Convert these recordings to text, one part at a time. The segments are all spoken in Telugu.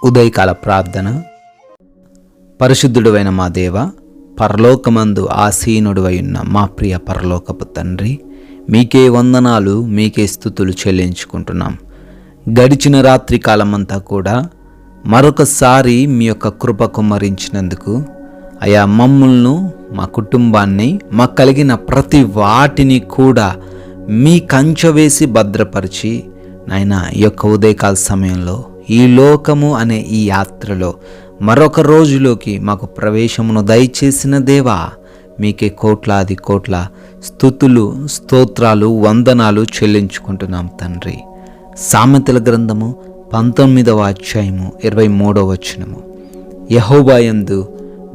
ఉదయకాల ప్రార్థన. పరిశుద్ధుడైన మా దేవ, పరలోకమందు ఆసీనుడవై ఉన్న మా ప్రియ పరలోకపు తండ్రి, మీకే వందనాలు, మీకే స్తుతులు చెల్లించుకుంటున్నాం. గడిచిన రాత్రి కాలమంతా కూడా మరొకసారి మీ యొక్క కృప కుమ్మరించినందుకు అయా మమ్ములను, మా కుటుంబాన్ని, మాకు కలిగిన ప్రతి వాటిని కూడా మీ కంచె వేసి భద్రపరిచి నాయనా ఈ యొక్క ఉదయకాల సమయంలో ఈ లోకము అనే ఈ యాత్రలో మరొక రోజులోకి మాకు ప్రవేశమును దయచేసిన దేవా, మీకే కోట్లాది కోట్ల స్తుతులు, స్తోత్రాలు, వందనాలు చెల్లించుకుంటున్నాం తండ్రి. సామెతల గ్రంథము 19వ అధ్యాయము 23వ వచనము, యెహోవా యందు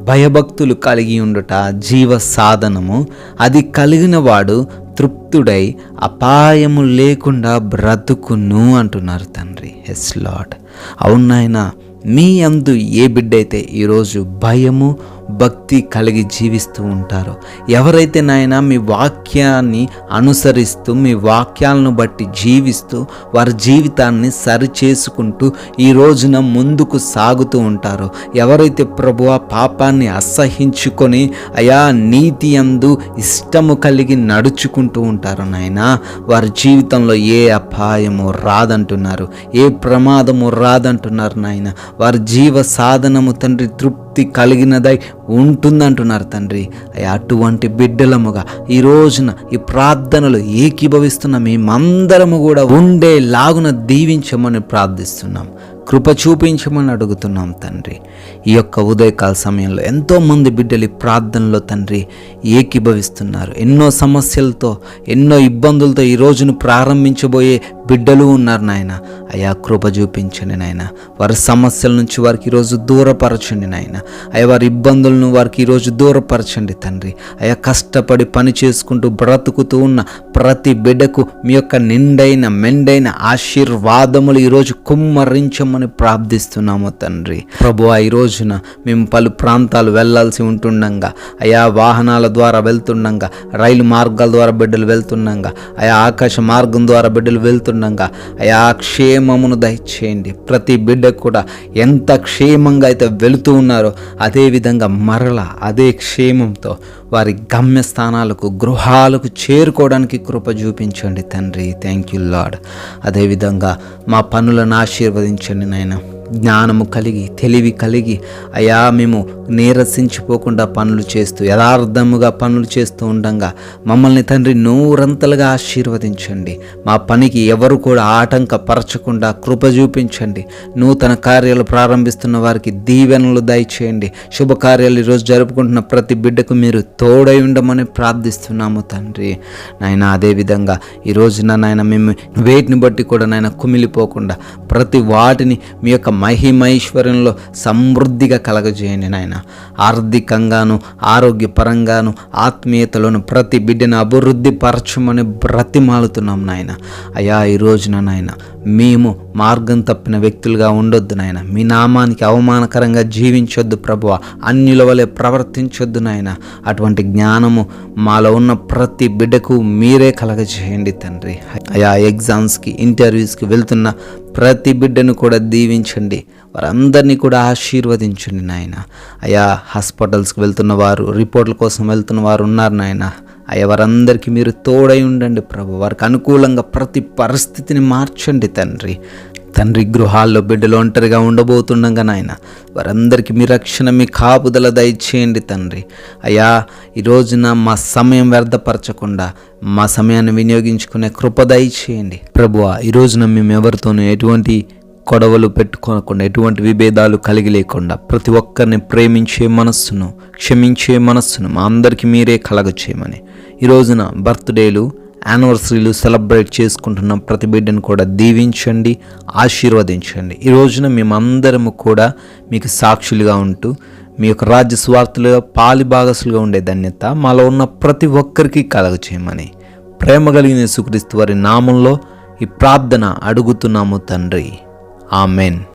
భయభక్తులు కలిగి ఉండుట జీవ సాధనము, అది కలిగిన వాడు తృప్తుడై అపాయము లేకుండా బ్రతుకును అంటున్నారు తండ్రి. Yes lord. అవును నాయనా, మీ యందు ఏ బిడ్డ అయితే ఈరోజు భయము భక్తి కలిగి జీవిస్తూ ఉంటారో, ఎవరైతే నాయన మీ వాక్యాన్ని అనుసరిస్తూ మీ వాక్యాలను బట్టి జీవిస్తూ వారి జీవితాన్ని సరిచేసుకుంటూ ఈ రోజున ముందుకు సాగుతూ ఉంటారో, ఎవరైతే ప్రభువా పాపాన్ని అసహించుకొని అయా నీతి యందు ఇష్టము కలిగి నడుచుకుంటూ ఉంటారో నాయన, వారి జీవితంలో ఏ అపాయము రాదంటున్నారు, ఏ ప్రమాదము రాదంటున్నారు నాయన. వారి జీవ సాధనము తండ్రి తృప్తి కలిగినదై ఉంటుందంటున్నారు తండ్రి. అటువంటి బిడ్డలముగా ఈ రోజున ఈ ప్రార్థనలు ఏకీభవిస్తున్న మేమందరము కూడా ఉండేలాగున దీవించమని ప్రార్థిస్తున్నాం. కృప చూపించమని అడుగుతున్నాం తండ్రి. ఈ యొక్క ఉదయకాల సమయంలో ఎంతోమంది బిడ్డలు ఈ ప్రార్థనలో తండ్రి ఏకీభవిస్తున్నారు. ఎన్నో సమస్యలతో, ఎన్నో ఇబ్బందులతో ఈ రోజును ప్రారంభించబోయే బిడ్డలు ఉన్నారు నాయన. అయా కృప చూపించండి నాయన. వారి సమస్యల నుంచి వారికి ఈరోజు దూరపరచండి నాయన. అయ్యా వారి ఇబ్బందులను వారికి ఈరోజు దూరపరచండి తండ్రి. అయా కష్టపడి పని చేసుకుంటూ బ్రతుకుతూ ఉన్న ప్రతి బిడ్డకు మీ యొక్క నిండైన మెండైన ఆశీర్వాదములు ఈరోజు కుమ్మరించమని ప్రార్థిస్తున్నాము తండ్రి. ప్రభువా, ఈ రోజున మేము పలు ప్రాంతాలు వెళ్ళాల్సి ఉంటుండగా, అయా వాహనాల ద్వారా వెళ్తుండగా, రైలు మార్గాల ద్వారా బిడ్డలు వెళ్తుండగా, అయా ఆకాశ మార్గం ద్వారా బిడ్డలు వెళ్తుండగా అయా క్షేమమును దయచేయండి. ప్రతి బిడ్డకు కూడా ఎంత క్షేమంగా అయితే వెళుతూ ఉన్నారో అదేవిధంగా మరలా అదే క్షేమంతో వారి గమ్యస్థానాలకు, గృహాలకు చేరుకోవడానికి కృప చూపించండి తండ్రి. Thank you lord. అదేవిధంగా మా పనులను ఆశీర్వదించండి నాయన. జ్ఞానము కలిగి, తెలివి కలిగి అయా మేము నీరసించిపోకుండా పనులు చేస్తూ, యథార్థముగా పనులు చేస్తూ ఉండగా మమ్మల్ని తండ్రి నూరంతలుగా ఆశీర్వదించండి. మా పనికి ఎవరు కూడా ఆటంకపరచకుండా కృప చూపించండి. నూతన కార్యాలు ప్రారంభిస్తున్న వారికి దీవెనలు దయచేయండి. శుభకార్యాలు ఈరోజు జరుపుకుంటున్న ప్రతి బిడ్డకు మీరు తోడై ఉండమని ప్రార్థిస్తున్నాము తండ్రి. నాయన అదేవిధంగా ఈ రోజున నాయన మేము వేటిని బట్టి కూడా నాయన కుమిలిపోకుండా ప్రతి వాటిని మీ యొక్క మహిమైశ్వర్యంలో సమృద్ధిగా కలగజేయండి నాయన. ఆర్థికంగాను, ఆరోగ్యపరంగాను, ఆత్మీయతలోను ప్రతి బిడ్డను అభివృద్ధి పరచమని బ్రతిమాలుతున్నాం నాయన. అయా ఈ రోజున నాయన మేము మార్గం తప్పిన వ్యక్తులుగా ఉండొద్దు నాయన. మీ నామానికి అవమానకరంగా జీవించొద్దు ప్రభువా. అన్యుల వలె ప్రవర్తించొద్దు నాయన. అటువంటి జ్ఞానము మాలో ఉన్న ప్రతి బిడ్డకు మీరే కలగజేయండి తండ్రి. అయా ఎగ్జామ్స్కి, ఇంటర్వ్యూస్కి వెళ్తున్న ప్రతి బిడ్డను కూడా దీవించండి. వారందరినీ కూడా ఆశీర్వదించండి నాయన. అయా హాస్పిటల్స్కి వెళ్తున్న వారు, రిపోర్ట్ల కోసం వెళ్తున్న వారు ఉన్నారు నాయన. అయ్యా వారందరికీ మీరు తోడై ఉండండి ప్రభు. వారికి అనుకూలంగా ప్రతి పరిస్థితిని మార్చండి తండ్రి. తండ్రి గృహాల్లో బిడ్డలు ఒంటరిగా ఉండబోతుండగా నాయన వారందరికీ మీ రక్షణ, మీ కాపుదల దయచేయండి తండ్రి. అయ్యా ఈ రోజున మా సమయం వ్యర్థపరచకుండా మా సమయాన్ని వినియోగించుకునే కృప దయచేయండి ప్రభువా. ఈ రోజున మేము ఎవరితోనూ ఎటువంటి గొడవలు పెట్టుకోకుండా, ఎటువంటి విభేదాలు కలిగి లేకుండా ప్రతి ఒక్కరిని ప్రేమించే మనస్సును, క్షమించే మనస్సును మా అందరికీ మీరే కలగచేయమని, ఈ రోజున బర్త్డేలు, యానివర్సరీలు సెలబ్రేట్ చేసుకుంటున్న ప్రతి బిడ్డను కూడా దీవించండి, ఆశీర్వదించండి. ఈ రోజున మేమందరము కూడా మీకు సాక్షులుగా ఉంటూ మీ యొక్క రాజ్య స్వార్థలుగా పాలి భాగస్సులుగా ఉండే ధన్యత మాలో ఉన్న ప్రతి ఒక్కరికి కలగచేయమని ప్రేమ కలిగిన యేసుక్రీస్తు వారి నామంలో ఈ ప్రార్థన అడుగుతున్నాము తండ్రి. ఆమెన్.